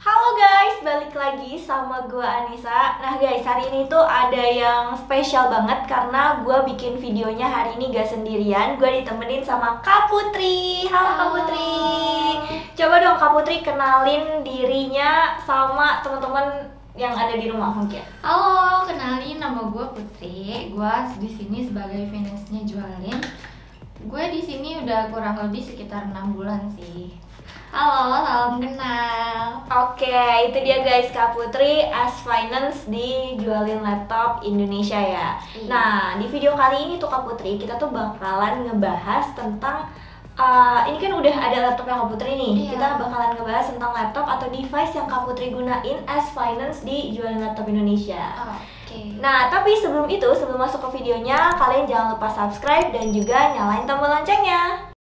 Halo guys, balik lagi sama gue Anissa. Nah guys, hari ini tuh ada yang spesial banget karena gue bikin videonya hari ini gak sendirian. Gue ditemenin sama Kak Putri. Halo Kak Putri. Coba dong Kak Putri kenalin dirinya sama teman-teman yang ada di rumah mungkin. Halo, kenalin nama gue Putri. Gue di sini sebagai finance-nya jualin. Gue di sini udah kurang lebih sekitar 6 bulan sih. Halo, salam kenal. Oke, itu dia guys, Kak Putri as finance di Jualin Laptop Indonesia ya. Iya. Nah, di video kali ini tuh Kak Putri, kita tuh bakalan ngebahas tentang ini kan udah ada laptopnya Kak Putri nih. Iya. Kita bakalan ngebahas tentang laptop atau device yang Kak Putri gunain as finance di Jualin Laptop Indonesia. Oke. Nah, tapi sebelum itu, sebelum masuk ke videonya, kalian jangan lupa subscribe dan juga nyalain tombol loncengnya.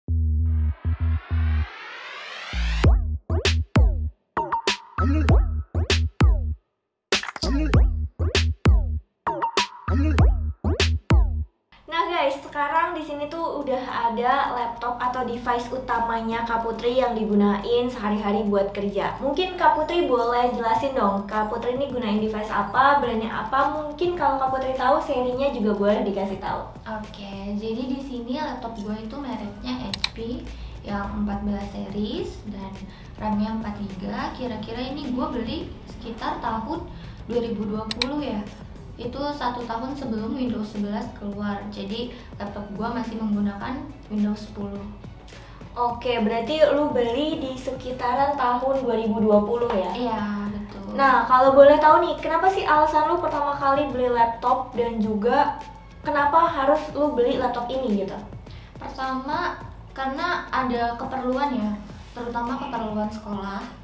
Nah guys, sekarang di sini tuh udah ada laptop atau device utamanya Kak Putri yang digunain sehari-hari buat kerja. Mungkin Kak Putri boleh jelasin dong, Kak Putri ini gunain device apa, brandnya apa? Mungkin kalau Kak Putri tahu serinya juga boleh dikasih tahu. Oke, jadi di sini laptop gue itu mereknya HP yang 14 series dan RAM-nya 4 GB. Kira-kira ini gue beli sekitar tahun 2020 ya. Itu 1 tahun sebelum Windows 11 keluar. Jadi laptop gua masih menggunakan Windows 10. Oke, berarti lu beli di sekitaran tahun 2020 ya? Iya, betul. Nah, kalau boleh tahu nih, kenapa sih alasan lu pertama kali beli laptop dan juga kenapa harus lu beli laptop ini gitu? Pertama, karena ada keperluan ya, terutama keperluan sekolah.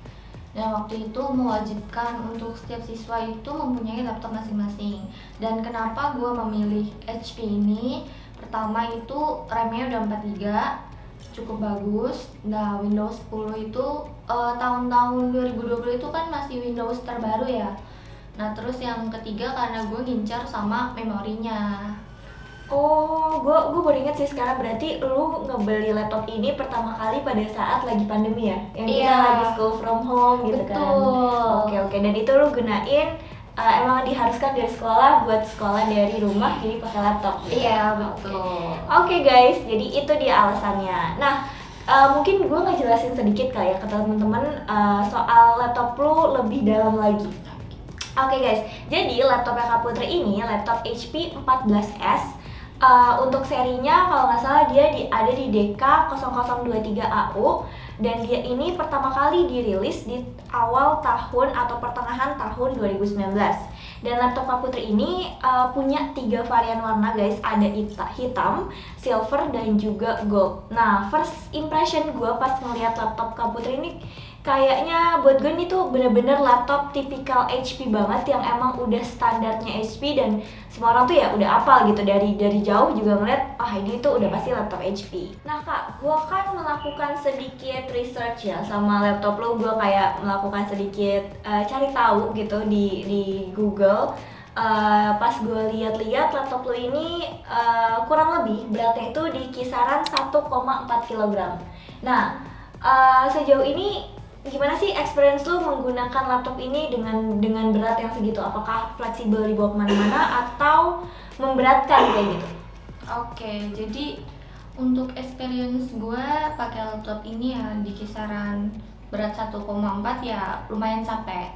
Dan waktu itu mewajibkan untuk setiap siswa itu mempunyai laptop masing-masing. Dan kenapa gue memilih HP ini? Pertama itu RAM-nya udah 4 GB, cukup bagus. Nah, Windows 10 itu tahun-tahun 2020 itu kan masih Windows terbaru ya. Nah, terus yang ketiga karena gue ngincar sama memorinya. Oh, gue baru inget sih sekarang, berarti lu ngebeli laptop ini pertama kali pada saat lagi pandemi ya? Yang kita Iya. lagi school from home gitu kan? Betul. Oke, dan itu lu gunain emang diharuskan dari sekolah buat sekolah dari rumah jadi pakai laptop gitu? Iya, betul. Oke guys, jadi itu dia alasannya. Nah, mungkin gue ngejelasin sedikit kali ya ke teman-teman soal laptop lu lebih dalam lagi. Oke guys, jadi laptopnya Kak Putri ini laptop HP 14S. Untuk serinya kalau nggak salah dia ada di DK0023AU dan dia ini pertama kali dirilis di awal tahun atau pertengahan tahun 2019. Dan laptop Kak Putri ini punya 3 varian warna guys, ada hitam, silver, dan juga gold. Nah, first impression gue pas ngeliat laptop Kak Putri ini kayaknya buat gue ini tuh bener-bener laptop tipikal HP banget yang emang udah standarnya HP dan semua orang tuh ya udah apal gitu, dari jauh juga ngeliat ini tuh udah pasti laptop HP. Nah Kak, gue kan melakukan sedikit research ya sama laptop lo, gue kayak melakukan sedikit cari tahu gitu di Google. Pas gue lihat-lihat laptop lo ini kurang lebih beratnya itu di kisaran 1,4 kg. Nah, sejauh ini gimana sih experience lu menggunakan laptop ini dengan berat yang segitu? Apakah fleksibel dibawa kemana-mana atau memberatkan kayak gitu? Oke, jadi untuk experience gue pakai laptop ini ya di kisaran berat 1,4 ya lumayan capek.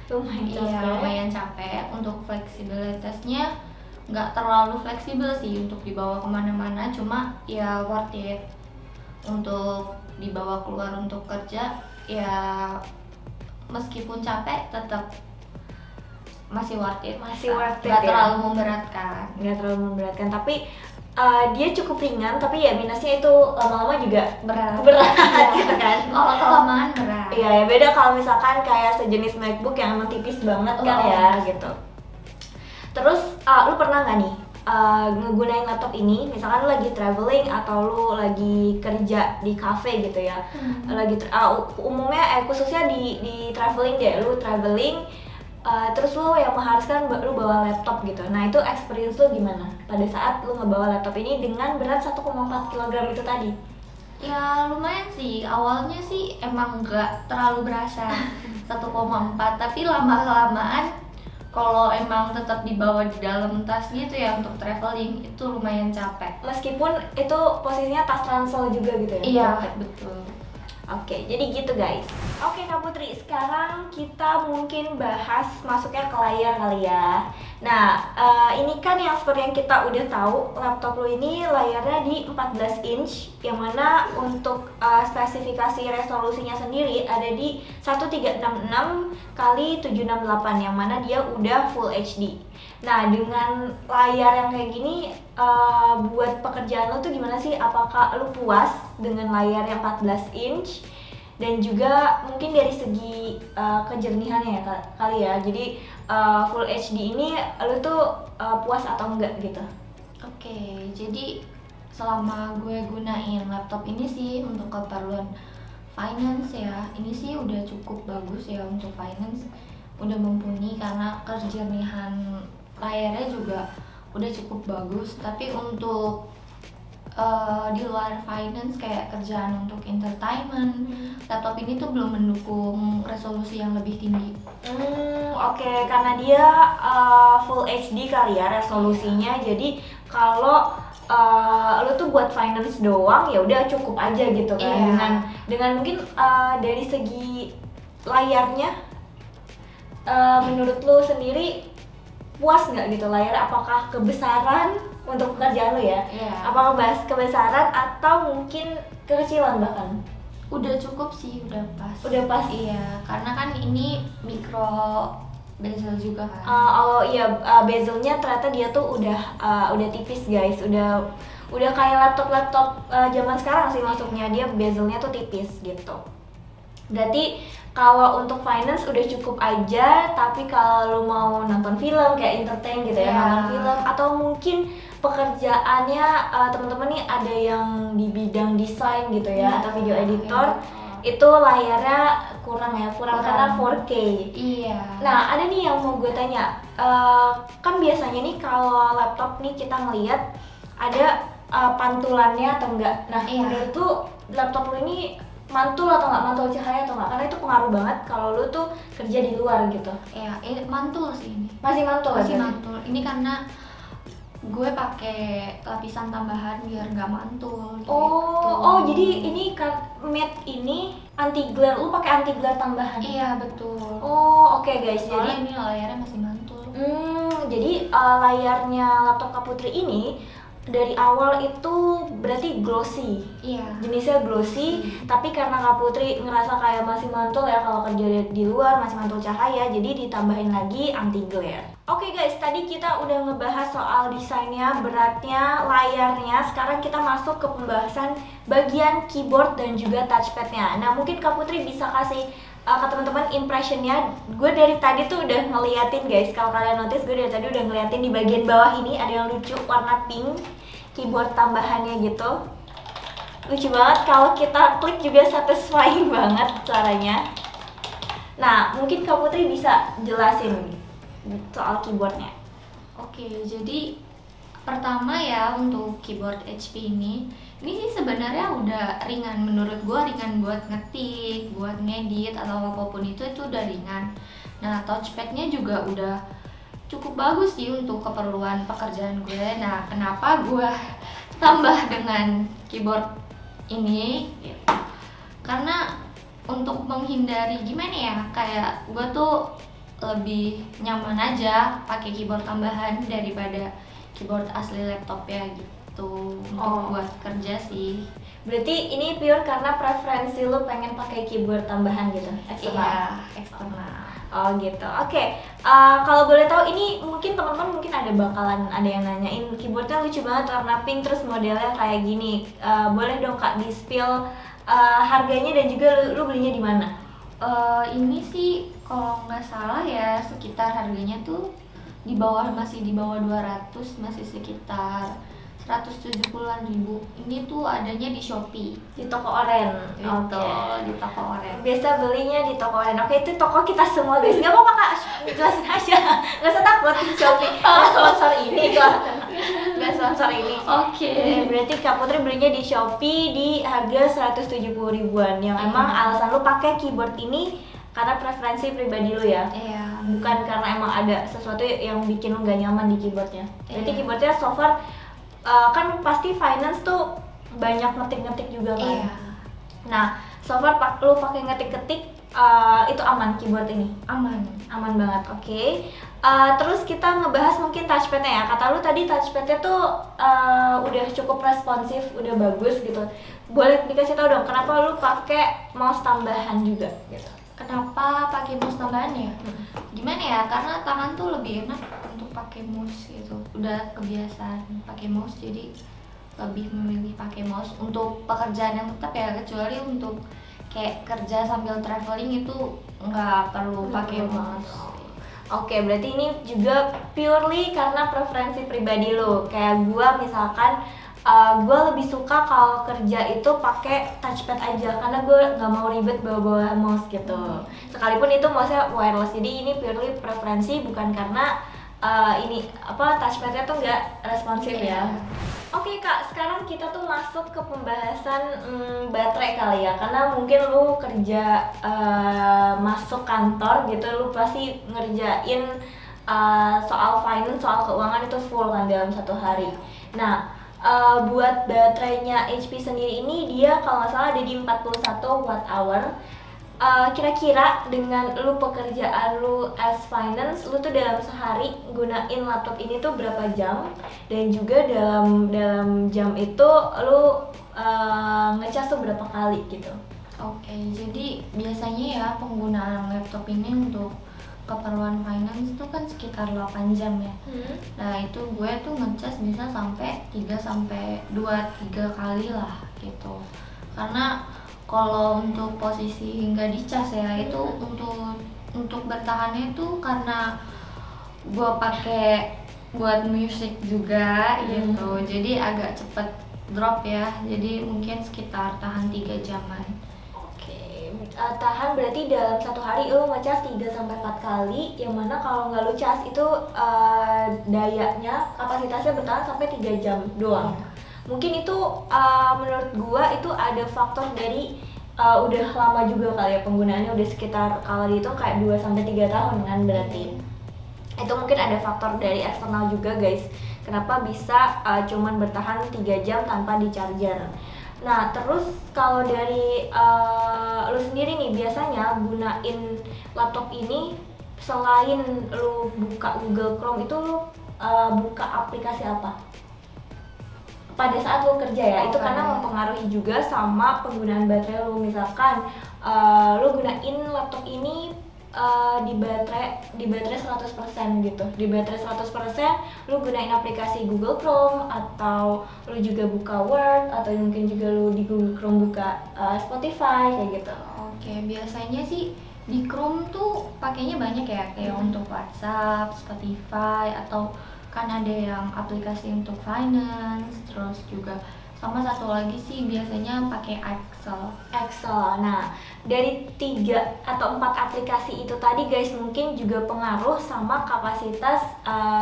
Iya, lumayan capek. Untuk fleksibilitasnya nggak terlalu fleksibel sih untuk dibawa kemana-mana, cuma ya worth it untuk dibawa keluar untuk kerja. Ya meskipun capek tetap masih worth it. Ya? Nggak terlalu memberatkan. Nggak terlalu memberatkan, tapi dia cukup ringan, tapi ya minusnya itu lama-lama juga berat gitu kan? Kalau kelamaan berat. Iya, ya beda kalau misalkan kayak sejenis MacBook yang emang tipis banget kan ya gitu. Terus lu pernah nggak nih ngegunain laptop ini, misalkan lu lagi traveling atau lu lagi kerja di cafe gitu ya, lagi umumnya khususnya di traveling deh, lu traveling terus lu yang mengharuskan lu bawa laptop gitu. Nah itu experience lu gimana pada saat lu ngebawa laptop ini dengan berat 1,4 kg itu tadi? Ya lumayan sih, awalnya sih emang nggak terlalu berasa 1,4, tapi lama-kelamaan kalau emang tetap dibawa di dalam tas gitu ya untuk traveling itu lumayan capek. Meskipun itu posisinya tas ransel juga gitu ya? Iya, betul. Oke, jadi gitu guys. Oke Kak Putri, sekarang kita mungkin bahas masuknya ke layar kali ya. Nah, ini kan yang seperti yang kita udah tahu, laptop lu ini layarnya di 14 inch, yang mana untuk spesifikasi resolusinya sendiri ada di 1366 kali 768, yang mana dia udah Full HD. Nah, dengan layar yang kayak gini, buat pekerjaan lo tuh gimana sih? Apakah lo puas dengan layar yang 14 inch? Dan juga mungkin dari segi kejernihannya ya kali ya. Jadi Full HD ini lo tuh puas atau enggak gitu? Oke, jadi selama gue gunain laptop ini sih untuk keperluan finance ya, ini sih udah cukup bagus ya untuk finance. Udah mumpuni karena kejernihan layarnya juga udah cukup bagus. Tapi untuk di luar finance kayak kerjaan untuk entertainment, laptop ini tuh belum mendukung resolusi yang lebih tinggi. Oke, karena dia Full HD kali ya resolusinya. Jadi kalau lu tuh buat finance doang ya udah cukup aja gitu kan. Iya. Dengan mungkin dari segi layarnya, menurut lu sendiri puas nggak gitu layar? Apakah kebesaran untuk pekerjaan lu ya? Iya. Apakah kebesaran atau mungkin kekecilan bahkan? Udah cukup sih, udah pas. Udah pas. Iya, karena kan ini micro bezel juga kan. Oh iya, bezelnya ternyata dia tuh udah tipis guys, udah kayak laptop zaman sekarang sih masuknya, dia bezelnya tuh tipis gitu. Berarti kalau untuk finance udah cukup aja, tapi kalau lu mau nonton film kayak entertain gitu ya, nonton film atau mungkin pekerjaannya teman-teman nih ada yang di bidang desain gitu ya, atau video editor, itu layarnya kurang karena 4K. Iya. Nah, ada nih yang mau gue tanya, kan biasanya nih kalau laptop nih kita ngelihat ada pantulannya atau enggak. Nah, menurut tuh laptop lu ini mantul atau nggak, mantul cahaya atau nggak? Karena itu pengaruh banget kalau lu tuh kerja di luar gitu. Iya, mantul sih ini. Masih mantul? Masih mantul. Ini karena gue pakai lapisan tambahan biar nggak mantul. Gitu. Oh, jadi ini kan matte ini anti glare, lu pakai anti glare tambahan? Iya, betul. Oh, oke guys. Soalnya Jadi ini layarnya masih mantul. Jadi layarnya laptop Kak Putri ini dari awal itu berarti glossy. Iya. Jenisnya glossy, tapi karena Kak Putri ngerasa kayak masih mantul ya kalau kerja di luar, masih mantul cahaya, jadi ditambahin lagi anti glare. Oke guys, tadi kita udah ngebahas soal desainnya, beratnya, layarnya. Sekarang kita masuk ke pembahasan bagian keyboard dan juga touchpadnya. Nah, mungkin Kak Putri bisa kasih ke teman-teman impressionnya. Gue dari tadi tuh udah ngeliatin guys, kalau kalian notice gue dari tadi udah ngeliatin di bagian bawah ini ada yang lucu warna pink, keyboard tambahannya gitu. Lucu banget, kalau kita klik juga satisfying banget suaranya. Nah, mungkin Kak Putri bisa jelasin soal keyboardnya. Oke, jadi pertama ya untuk keyboard HP ini sih sebenarnya udah ringan, menurut gua ringan buat ngetik, buat ngedit atau apapun itu udah ringan. Nah, touchpadnya juga udah cukup bagus sih untuk keperluan pekerjaan gue. Nah, kenapa gua tambah dengan keyboard ini? Gitu. Karena untuk menghindari gimana ya, kayak gua tuh lebih nyaman aja pakai keyboard tambahan daripada keyboard asli laptop ya gitu. Untuk buat kerja sih. Berarti ini pure karena preferensi lu pengen pakai keyboard tambahan gitu, eksternal? Iya, eksternal. Oh gitu. Oke. Kalau boleh tahu ini mungkin teman-teman mungkin bakalan ada yang nanyain keyboardnya lucu banget warna pink terus modelnya kayak gini. Boleh dong Kak di-spill harganya dan juga lu belinya di mana? Ini sih kalau nggak salah ya sekitar harganya tuh masih di bawah 200, masih sekitar 170-an ribu. Ini tuh adanya di Shopee, di toko Oren. Oke. Di toko Oren. Biasa belinya di toko Oren. Oke, itu toko kita semua guys. Gak apa-apa Kak, jelasin aja. Gak usah takut Shopee. Gak sponsor ini kok. Gak sponsor ini. Oke. Berarti Kak Putri belinya di Shopee di harga 170 ribuan. Yang emang alasan lu pakai keyboard ini karena preferensi pribadi lu ya. Iya. Bukan karena emang ada sesuatu yang bikin lu gak nyaman di keyboardnya. Berarti Iya. keyboardnya so far kan pasti finance tuh banyak ngetik-ngetik juga kan. Iya. Nah, so far lu pakai ngetik-ketik itu aman keyboard ini? Aman. Aman banget, oke. Terus kita ngebahas mungkin touchpadnya ya. Kata lu tadi touchpadnya tuh udah cukup responsif, udah bagus gitu. Boleh dikasih tau dong kenapa lu pakai mouse tambahan juga gitu? Kenapa pakai mouse tambahan ya? Gimana ya? Karena tangan tuh lebih enak untuk pakai mouse gitu. Udah kebiasaan pakai mouse, jadi lebih memilih pakai mouse untuk pekerjaan yang tetap ya, kecuali untuk kayak kerja sambil traveling itu nggak perlu pakai mouse. Oke, berarti ini juga purely karena preferensi pribadi lo. Kayak gua misalkan gua lebih suka kalau kerja itu pakai touchpad aja karena gue nggak mau ribet bawa-bawa mouse gitu. Sekalipun itu mouse-nya wireless. Jadi ini purely preferensi, bukan karena touchpadnya tuh nggak responsif ya. Oke Kak, sekarang kita tuh masuk ke pembahasan baterai kali ya. Karena mungkin lu kerja masuk kantor gitu, lu pasti ngerjain soal finance, soal keuangan itu full kan dalam satu hari. Nah, buat baterainya HP sendiri ini dia kalau nggak salah ada di 41 watt hour. Kira-kira dengan lu pekerjaan lu as finance, lu tuh dalam sehari gunain laptop ini tuh berapa jam, dan juga dalam jam itu lu ngecas tuh berapa kali gitu? Oke, jadi biasanya ya penggunaan laptop ini untuk keperluan finance tuh kan sekitar 8 jam ya. Nah itu gue tuh ngecas bisa sampai 2-3 kali lah gitu. Karena kalau untuk posisi nggak dicas ya, itu untuk bertahannya itu karena gue pakai buat musik juga gitu, jadi agak cepet drop ya, jadi mungkin sekitar tahan 3 jaman. Oke, tahan berarti dalam satu hari lu ngecas 3-4 kali, yang mana kalau nggak lu cas itu dayanya, kapasitasnya bertahan sampai 3 jam doang. Mungkin itu menurut gua itu ada faktor dari udah lama juga kali ya penggunaannya, udah sekitar kalau dihitung kayak 2-3 tahun kan berarti. Itu mungkin ada faktor dari eksternal juga guys, kenapa bisa cuman bertahan 3 jam tanpa di charger. Nah terus kalau dari lu sendiri nih biasanya gunain laptop ini, selain lu buka Google Chrome itu lu buka aplikasi apa pada saat lu kerja ya? Itu karena mempengaruhi juga sama penggunaan baterai lu. Misalkan lu gunain laptop ini di baterai 100% gitu. Di baterai 100% lu gunain aplikasi Google Chrome, atau lu juga buka Word, atau mungkin juga lu di Google Chrome buka Spotify kayak gitu. Oke, biasanya sih di Chrome tuh pakainya banyak ya, kayak untuk WhatsApp, Spotify, atau kan ada yang aplikasi untuk finance, terus juga sama satu lagi sih biasanya pakai Excel. Nah, dari 3 atau 4 aplikasi itu tadi guys, mungkin juga pengaruh sama kapasitas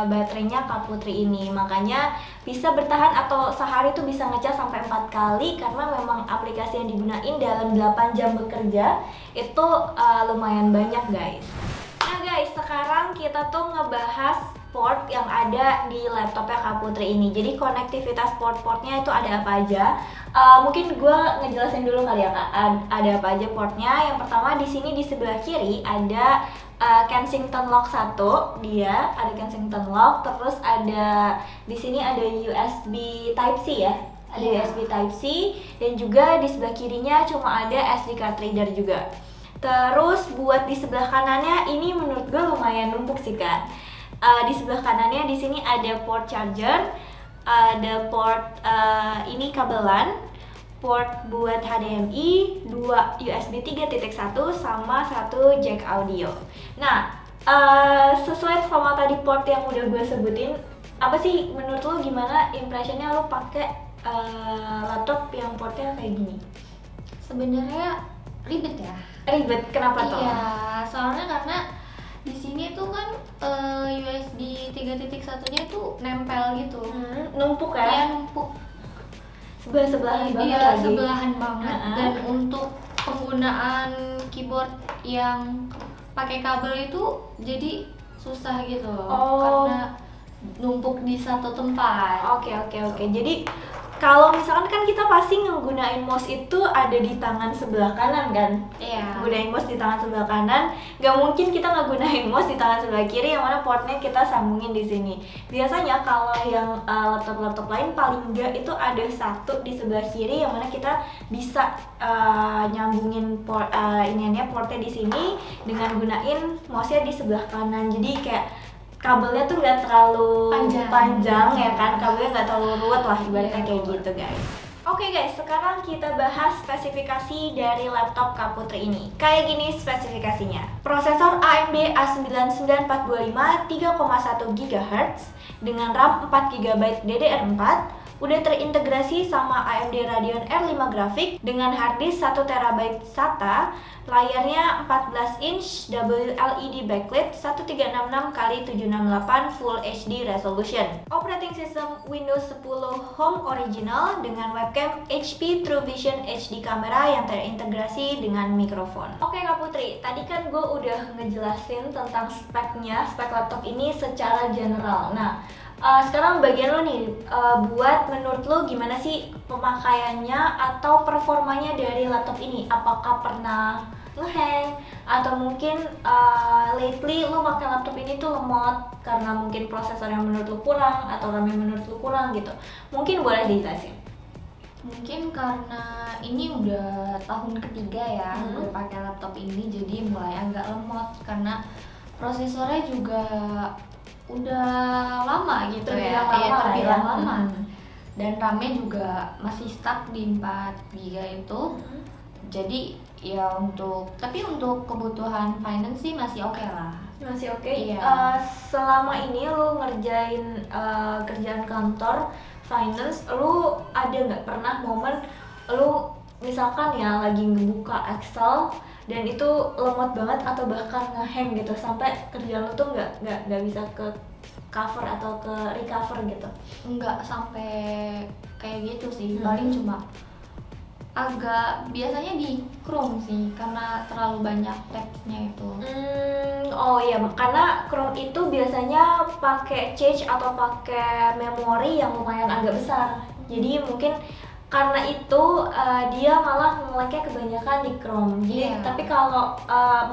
baterainya Kak Putri ini. Makanya bisa bertahan atau sehari tuh bisa ngecas sampai 4 kali, karena memang aplikasi yang digunain dalam 8 jam bekerja itu lumayan banyak guys. Nah guys, sekarang kita tuh ngebahas port yang ada di laptopnya Kak Putri ini. Jadi konektivitas port-portnya itu ada apa aja? Mungkin gue ngejelasin dulu kali ya Kak. Ada apa aja portnya? Yang pertama di sini di sebelah kiri ada Kensington Lock 1, dia ada Kensington Lock. Terus ada di sini ada USB Type C ya. Ada USB Type C, dan juga di sebelah kirinya cuma ada SD card reader juga. Terus buat di sebelah kanannya ini menurut gue lumayan numpuk sih Kak. Di sebelah kanannya di sini ada port charger, ada port ini kabelan, port buat HDMI, 2 USB 3.1 sama 1 jack audio. Nah, sesuai sama tadi port yang udah gue sebutin, apa sih menurut lo, gimana impressionnya lo pakai laptop yang portnya kayak gini? Sebenarnya ribet ya. Ribet, kenapa tuh? Iya, soalnya karena di sini tuh kan USB 3.1-nya tuh nempel gitu. Numpuk ya? Iya, numpuk. Sebelahan banget iya, lagi. sebelahan banget. Dan untuk penggunaan keyboard yang pakai kabel itu jadi susah gitu loh, Oh. karena numpuk di satu tempat. Oke. Jadi kalau misalkan kan kita pasti ngegunain mouse itu ada di tangan sebelah kanan kan? Iya. Gunain mouse di tangan sebelah kanan, nggak mungkin kita ngegunain mouse di tangan sebelah kiri yang mana portnya kita sambungin di sini. Biasanya kalau yang laptop-laptop lain paling nggak itu ada satu di sebelah kiri yang mana kita bisa nyambungin portnya di sini dengan gunain mouse-nya di sebelah kanan. Jadi kayak kabelnya tuh nggak terlalu panjang ya kan, kabelnya nggak terlalu ruwet lah ibaratnya kayak gitu guys. Oke guys, sekarang kita bahas spesifikasi dari laptop Kak Putri ini. Kayak gini spesifikasinya. Prosesor AMD A99425 3,1 GHz dengan RAM 4 GB DDR4, udah terintegrasi sama AMD Radeon R5 grafik dengan harddisk 1 TB SATA, layarnya 14 inch WLED backlit 1366x768 Full HD resolution. Operating system Windows 10 Home original dengan webcam HP True Vision HD kamera yang terintegrasi dengan mikrofon. Oke Kak Putri, tadi kan gue udah ngejelasin tentang speknya, spek laptop ini secara general. Nah, sekarang bagian lo nih, buat menurut lo gimana sih pemakaiannya atau performanya dari laptop ini? Apakah pernah ngehang atau mungkin lately lo pakai laptop ini tuh lemot karena mungkin prosesor yang menurut lo kurang atau RAM yang menurut lo kurang gitu? Mungkin boleh dijelasin. Mungkin karena ini udah tahun ketiga ya gue pakai laptop ini, jadi mulai agak lemot karena prosesornya juga udah lama gitu, terbilang lama. Dan RAM-nya juga masih stuck di 4 GB itu. Jadi ya tapi untuk kebutuhan finance sih masih oke lah. Masih oke. Iya. Selama ini lu ngerjain kerjaan kantor finance, lu ada nggak pernah momen lu misalkan ya lagi ngebuka Excel dan itu lemot banget atau bahkan ngehang gitu sampai kerjaan lu tuh nggak bisa ke cover atau ke recover gitu? Nggak sampai kayak gitu sih, paling cuma agak biasanya di Chrome sih karena terlalu banyak teksnya itu. Oh iya, karena Chrome itu biasanya pakai cache atau pakai memori yang lumayan agak besar. Jadi mungkin karena itu dia malah nge-lag-nya kebanyakan di Chrome. Jadi tapi kalau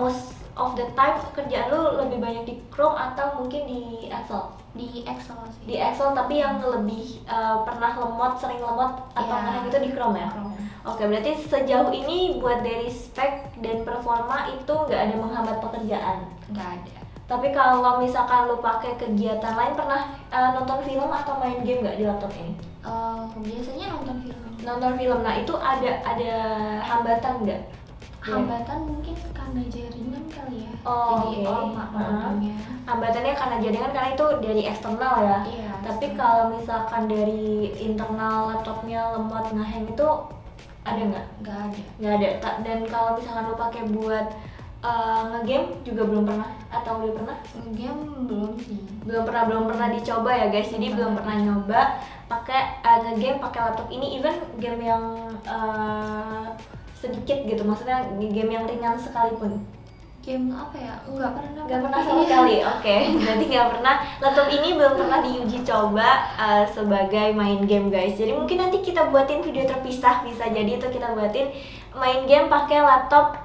most of the time kerjaan lu lebih banyak di Chrome atau mungkin di Excel? Di Excel sih. Di Excel, tapi yang lebih pernah lemot, sering lemot atau ngehang itu di Chrome ya? Chrome. Oke, berarti sejauh ini buat dari spek dan performa itu nggak ada menghambat pekerjaan? Nggak ada. Tapi kalau misalkan lu pakai kegiatan lain, pernah nonton film atau main game nggak di laptop ini? Biasanya nonton film. Nonton film, nah itu ada hambatan nggak? Hambatan mungkin karena jaringan kali ya. Oh, jadi lama nontonnya. Hambatannya karena jaringan, karena itu dari eksternal ya. Iya. Tapi kalau misalkan dari internal laptopnya lemot ngehang itu ada nggak? Nggak ada. Nggak ada. Dan kalau misalkan lu pakai buat ngegame juga belum pernah atau udah pernah? Game belum sih. Belum pernah dicoba ya guys. Jadi belum pernah nyoba pakai ngegame pakai laptop ini, even game yang sedikit gitu, maksudnya game yang ringan sekalipun. Game apa ya? Nggak pernah sama sekali. Oke. Berarti nggak pernah, laptop ini belum pernah diuji coba sebagai main game guys. Jadi mungkin nanti kita buatin video terpisah, bisa jadi itu kita buatin main game pakai laptop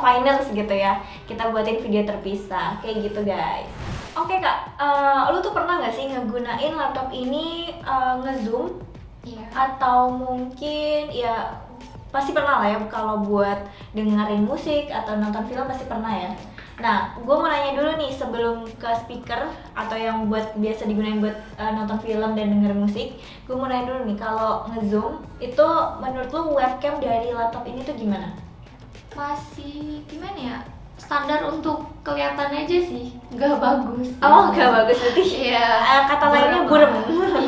finance gitu ya. Kita buatin video terpisah kayak gitu guys. Oke Kak, lu tuh pernah nggak sih ngegunain laptop ini nge-zoom? Iya. Atau mungkin ya pasti pernah lah ya, kalau buat dengerin musik atau nonton film pasti pernah ya. Nah, gue mau nanya dulu nih sebelum ke speaker atau yang biasa digunain buat nonton film dan dengerin musik. Gue mau nanya dulu nih, kalau ngezoom itu menurut lu webcam dari laptop ini tuh gimana? Masih gimana ya? Standar untuk kelihatan aja sih, nggak bagus. Oh, nggak bagus berarti. Iya. Kata lainnya burem.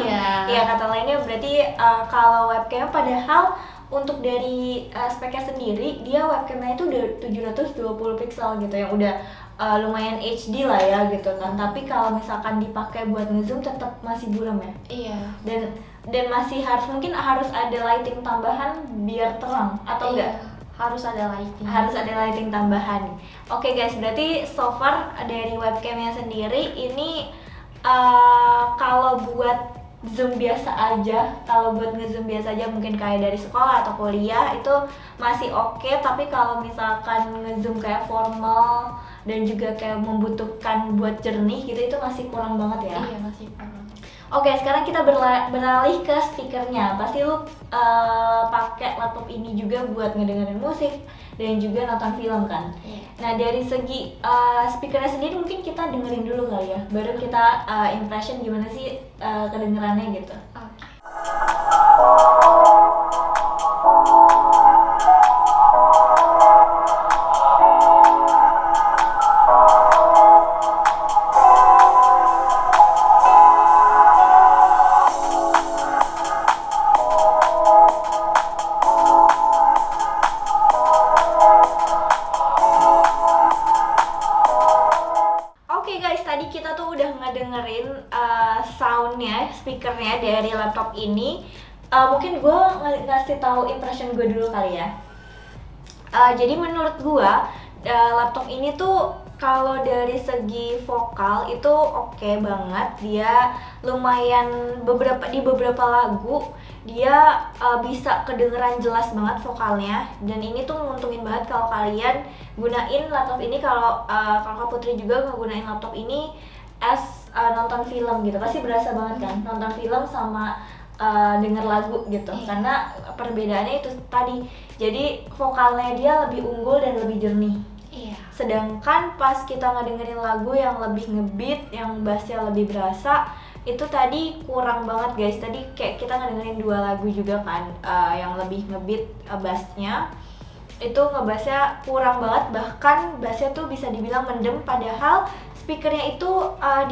Iya. Iya, kata lainnya berarti kalau webcam padahal untuk dari speknya sendiri dia webcamnya itu udah 720 pixel gitu, yang udah lumayan HD lah ya gitu kan. Tapi kalau misalkan dipakai buat ngezoom tetap masih buram ya. Iya. Dan masih mungkin harus ada lighting tambahan biar terang atau enggak? harus ada lighting. Harus ada lighting tambahan. Oke guys, berarti so far dari webcamnya sendiri ini kalau buat Zoom biasa aja, kalau buat nge-zoom biasa aja mungkin kayak dari sekolah atau kuliah itu masih oke, tapi kalau misalkan nge-zoom kayak formal dan juga kayak membutuhkan buat jernih gitu itu masih kurang banget ya. Iya, masih kurang. Oke, sekarang kita beralih ke speakernya. Pasti lu pakai laptop ini juga buat ngedengerin musik dan juga nonton film kan. Iya. Nah, dari segi speakernya sendiri mungkin kita dengerin dulu kali ya. Baru kita impression gimana sih kedengerannya gitu. Oke. Oke guys, tadi kita tuh udah ngedengerin soundnya, speakernya dari laptop ini. Mungkin gue ngasih tahu impression gue dulu kali ya. Jadi menurut gue laptop ini tuh kalau dari segi vokal itu oke banget. Dia lumayan di beberapa lagu dia bisa kedengeran jelas banget vokalnya, dan ini tuh nguntungin banget kalau kalian gunain laptop ini. Kalau Kakak Putri juga ngegunain laptop ini as nonton film gitu, pasti berasa banget kan nonton film sama denger lagu gitu, karena perbedaannya itu tadi. Jadi vokalnya dia lebih unggul dan lebih jernih. Iya. Sedangkan pas kita ngedengerin lagu yang lebih ngebeat, yang bassnya lebih berasa, itu tadi kurang banget guys. Tadi kayak kita ngedengerin dua lagu juga kan, yang lebih ngebeat bassnya, itu ngebassnya kurang banget. Bahkan bassnya tuh bisa dibilang mendem, padahal speakernya itu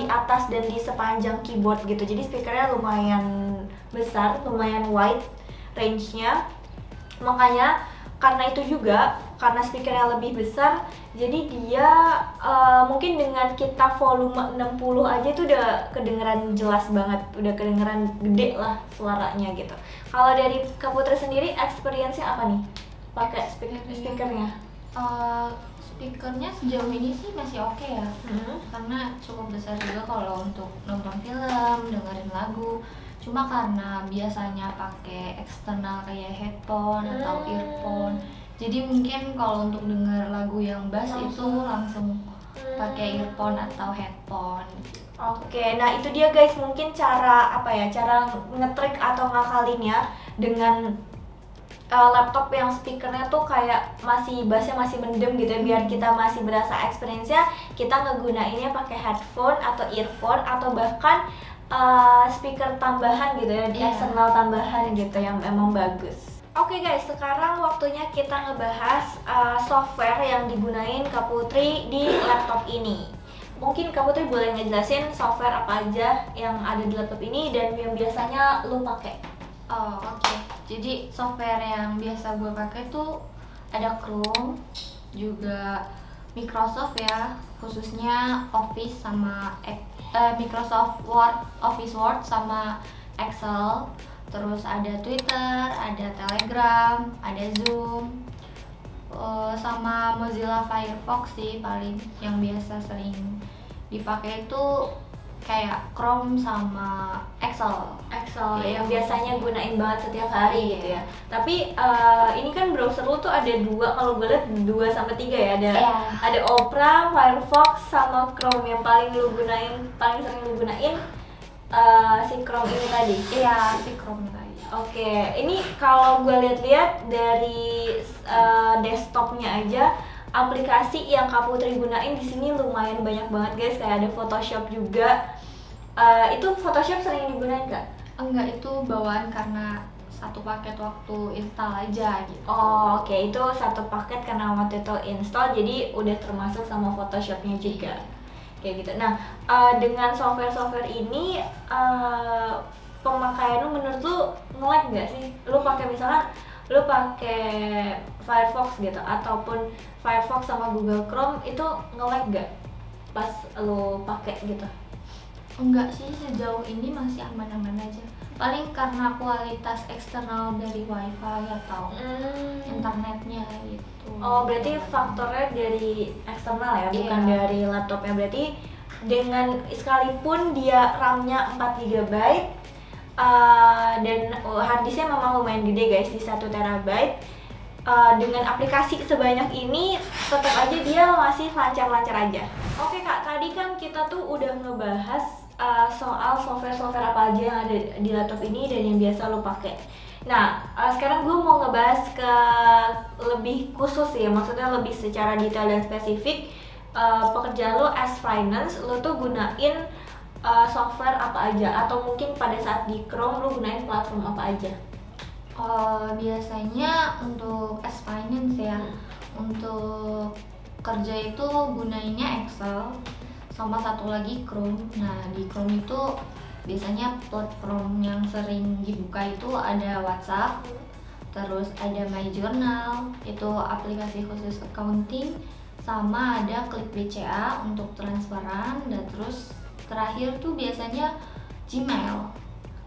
di atas dan di sepanjang keyboard gitu. Jadi speakernya lumayan besar, lumayan wide range-nya. Makanya karena itu juga, karena speakernya lebih besar, jadi dia mungkin dengan kita volume 60 aja itu udah kedengeran jelas banget, udah kedengeran gede lah suaranya gitu. Kalau dari Kak Putri sendiri experience-nya apa nih pakai speakernya? Speakernya sejauh ini sih masih oke ya, karena cukup besar juga kalau untuk nonton film, dengerin lagu. Cuma karena biasanya pakai eksternal kayak headphone atau earphone, jadi mungkin kalau untuk denger lagu yang bass itu langsung pakai earphone atau headphone. Oke, nah itu dia guys, mungkin cara cara nge-trick atau ngakalinnya dengan laptop yang speakernya tuh kayak bassnya masih mendem gitu ya, biar kita masih berasa experience-nya. Kita ngegunainnya pakai headphone atau earphone atau bahkan speaker tambahan gitu ya, eksternal tambahan gitu yang emang bagus. Oke guys, sekarang waktunya kita ngebahas software yang digunain Kak Putri di laptop ini. Mungkin Kak Putri boleh ngejelasin software apa aja yang ada di laptop ini dan yang biasanya lu pakai. Oh, oke. Jadi software yang biasa gue pakai tuh ada Chrome, juga Microsoft ya, khususnya Office sama Microsoft Office Word sama Excel. Terus ada Twitter, ada Telegram, ada Zoom, sama Mozilla Firefox sih paling yang biasa sering dipakai itu kayak Chrome sama Excel ya, yang biasanya gunain banget setiap hari gitu ya. Tapi ini kan browser lu tuh ada dua, kalau gue lihat 2-3 ya, ada Opera, Firefox sama Chrome. Yang paling sering lu gunain si Chrome ini tadi. Iya, si Chrome tadi. Oke, ini kalau gue lihat-lihat dari desktopnya aja, aplikasi yang Kak Putri gunain di sini lumayan banyak banget guys. Kayak ada Photoshop juga. Itu Photoshop sering digunain Kak? Enggak, itu bawaan karena satu paket waktu install aja gitu. Oh, oke. Itu satu paket karena waktu itu install, jadi udah termasuk sama Photoshopnya juga. Kayak gitu. Nah, dengan software-software ini pemakaian lu menurut lu nge-lag nggak sih? Lu pakai misalkan lu pakai Firefox gitu ataupun Firefox sama Google Chrome, itu nge-lag nggak pas lu pakai gitu? Enggak sih, sejauh ini masih aman-aman aja. paling karena kualitas eksternal dari wifi atau internetnya gitu. Oh, berarti faktornya dari eksternal ya, bukan dari laptopnya. Berarti dengan sekalipun dia RAM-nya 4 GB dan harddisknya memang lumayan gede guys, di 1 TB, dengan aplikasi sebanyak ini tetap aja dia masih lancar-lancar aja. Oke Kak, tadi kan kita tuh udah ngebahas soal software-software apa aja yang ada di laptop ini dan yang biasa lo pakai. Nah, sekarang gue mau ngebahas ke lebih khusus ya, maksudnya lebih secara detail dan spesifik. Pekerjaan lo as finance, lo tuh gunain software apa aja, atau mungkin pada saat di Chrome lo gunain platform apa aja? Biasanya untuk as finance ya, untuk kerja itu gunainnya Excel sama satu lagi Chrome. Nah, di Chrome itu biasanya platform yang sering dibuka itu ada WhatsApp, terus ada My Journal, itu aplikasi khusus accounting, sama ada Klik BCA untuk transferan, dan terus terakhir tuh biasanya Gmail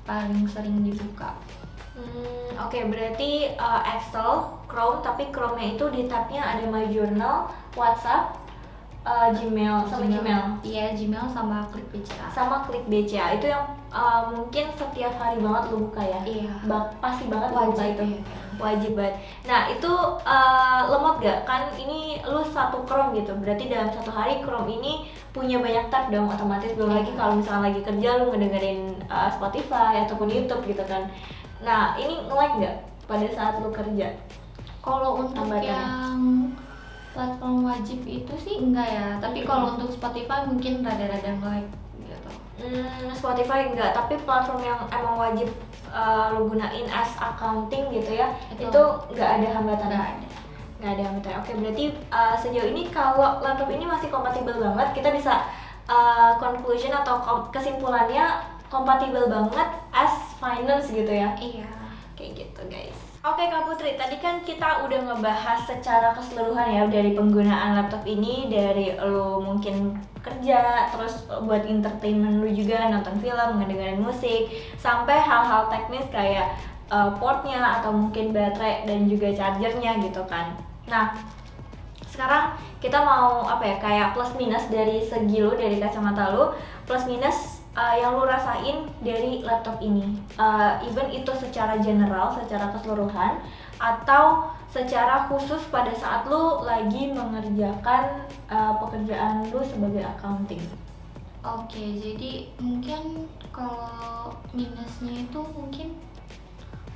paling sering dibuka. Oke, berarti Excel, Chrome, tapi Chrome-nya itu di tab-nya ada My Journal, WhatsApp, Gmail, sama Gmail. Iya, Gmail sama Klik BCA. Sama Klik BCA itu yang mungkin setiap hari banget lu buka ya? Iya. Pasti banget lu buka itu. Iya. Wajib banget. Nah, itu lemot gak? Kan ini lu satu Chrome gitu. Berarti dalam satu hari Chrome ini punya banyak tab dong, otomatis. Belum lagi kalau misalnya lagi kerja lu ngedengerin Spotify ataupun YouTube gitu kan. Nah, ini nge-lag gak pada saat lu kerja? Kalau untuk yang platform wajib itu sih enggak ya, tapi kalau untuk Spotify mungkin rada-rada nge-lag gitu. Spotify enggak, tapi platform yang emang wajib lo gunain as accounting gitu ya, itu nggak ada hambatan. Nggak ada hambatan. Oke, berarti sejauh ini kalau laptop ini masih kompatibel banget, kita bisa conclusion atau kesimpulannya kompatibel banget as finance gitu ya. Iya, kayak gitu guys. Oke Kak Putri, tadi kan kita udah ngebahas secara keseluruhan ya dari penggunaan laptop ini, dari lo mungkin kerja, terus buat entertainment lo juga, nonton film, ngedengerin musik, sampai hal-hal teknis kayak portnya atau mungkin baterai dan juga chargernya gitu kan. Nah, sekarang kita mau apa ya, kayak plus minus dari segi lo, dari kacamata lo, plus minus yang lu rasain dari laptop ini, even itu secara general, secara keseluruhan, atau secara khusus pada saat lu lagi mengerjakan pekerjaan lu sebagai accounting. Oke, jadi mungkin kalau minusnya itu mungkin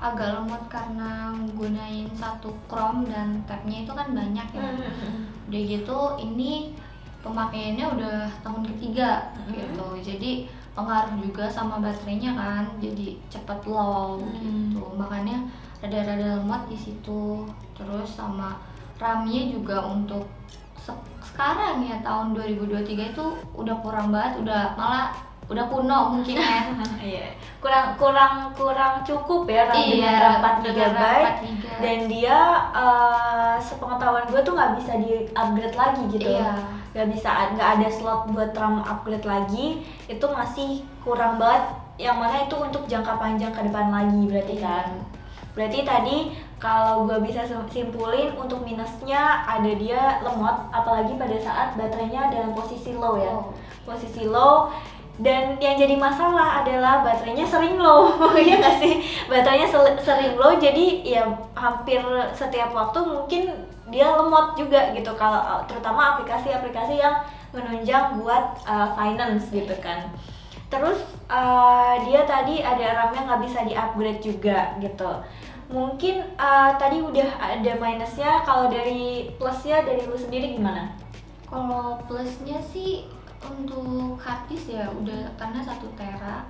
agak lemot karena gunain satu Chrome dan tabnya itu kan banyak ya. Udah gitu ini pemakaiannya udah tahun ketiga gitu, jadi pengaruh juga sama baterainya kan, jadi cepet low gitu, makanya rada-rada lemot di situ. Terus sama RAM-nya juga untuk sekarang ya, tahun 2023 itu udah kurang banget, udah kuno mungkin ya. Iya, kurang cukup ya RAM dengan 4 GB, dan dia sepengetahuan gue tuh nggak bisa di upgrade lagi gitu. Nggak ada slot buat RAM upgrade lagi, itu masih kurang banget, yang mana itu untuk jangka panjang ke depan lagi berarti kan. Berarti tadi kalau gue bisa simpulin, untuk minusnya ada dia lemot, apalagi pada saat baterainya dalam posisi low ya. Posisi low, dan yang jadi masalah adalah baterainya sering low. Iya nggak sih? Baterainya sering low, jadi ya hampir setiap waktu mungkin dia lemot juga gitu, kalau terutama aplikasi-aplikasi yang menunjang buat finance gitu kan. Terus dia tadi ada RAM-nya nggak bisa di-upgrade juga gitu. Mungkin tadi udah ada minusnya, kalau dari plusnya dari lu sendiri gimana? Kalau plusnya sih untuk harddisk ya udah, karena 1 tera.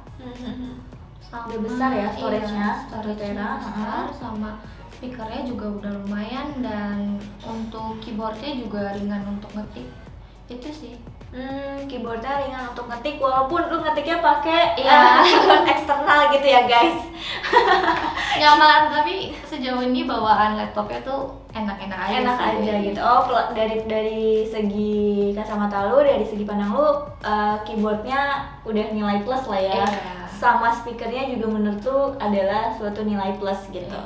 Sama udah besar ya storage-nya, 1 tera besar, sama speakernya juga udah lumayan, dan untuk keyboardnya juga ringan untuk ngetik. Itu sih. Keyboardnya ringan untuk ngetik, walaupun lu ngetiknya pakai keyboard eksternal gitu ya guys. Nyaman, tapi sejauh ini bawaan laptopnya tuh enak-enak aja gitu. Oh, dari segi kacamata lu, dari segi pandang lu, keyboardnya udah nilai plus lah ya. sama speakernya juga menurut lu adalah suatu nilai plus gitu.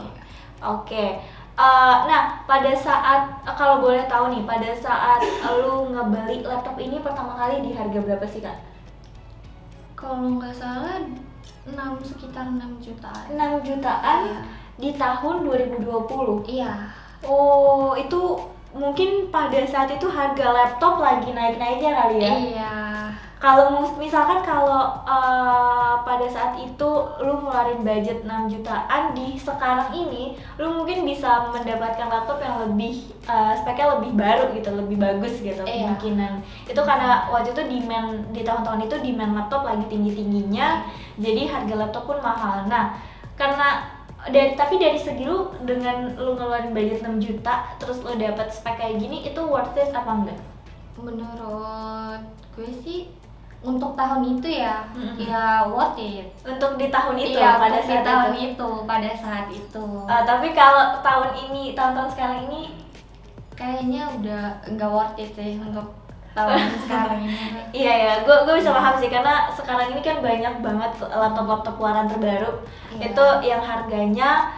Oke. Nah, pada saat kalau boleh tahu nih, pada saat lu ngebeli laptop ini pertama kali di harga berapa sih, Kak? Kalau nggak salah sekitar 6 jutaan. 6 jutaan Iya. di tahun 2020. Iya. Oh, itu mungkin pada saat itu harga laptop lagi naik-naiknya kali ya? Iya. Kalau misalkan kalau pada saat itu lu ngeluarin budget 6 jutaan, di sekarang ini lu mungkin bisa mendapatkan laptop yang lebih speknya lebih baru gitu, lebih bagus gitu. Iya. Kemungkinan itu karena waktu itu demand di tahun-tahun itu demand laptop lagi tinggi-tingginya, jadi harga laptop pun mahal. Nah, karena tapi dari segi lu dengan lu ngeluarin budget 6 juta terus lu dapet spek kayak gini, itu worth it apa enggak? Menurut gue sih untuk tahun itu ya, Mm-mm. ya worth it. Untuk di tahun itu Iya, pada untuk di saat tahun itu. itu, pada saat itu. Tapi kalau tahun-tahun sekarang ini, Kayaknya udah nggak worth it sih untuk tahun sekarang ini. iya ya, gue bisa paham sih karena sekarang ini kan banyak banget laptop-laptop keluaran terbaru. Iya. Itu yang harganya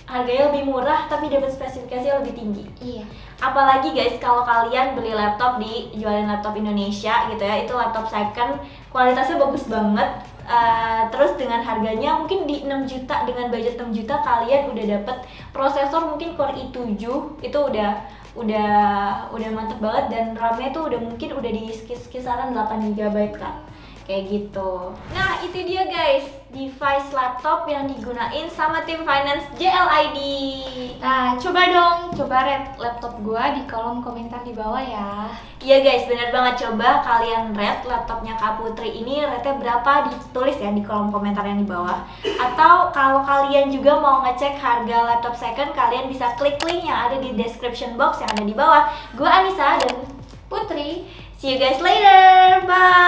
harganya lebih murah tapi dapat spesifikasi lebih tinggi. Iya. Apalagi guys, kalau kalian beli laptop di jualan laptop Indonesia gitu ya, itu laptop second, kualitasnya bagus banget. Terus dengan harganya mungkin di 6 juta, dengan budget 6 juta kalian udah dapet prosesor mungkin Core i7, itu udah mantep banget, dan RAM-nya tuh mungkin udah di kisaran 8 GB kan. Kayak gitu. Nah, itu dia guys, device laptop yang digunain sama tim finance JLID. Nah, coba rate laptop gua di kolom komentar di bawah ya. Iya guys, bener banget. Coba kalian rate laptopnya Kak Putri ini rate-nya berapa, ditulis ya di kolom komentar yang di bawah. Atau kalau kalian juga mau ngecek harga laptop second, kalian bisa klik link yang ada di description box yang ada di bawah. Gua Anissa dan Putri, see you guys later. Bye.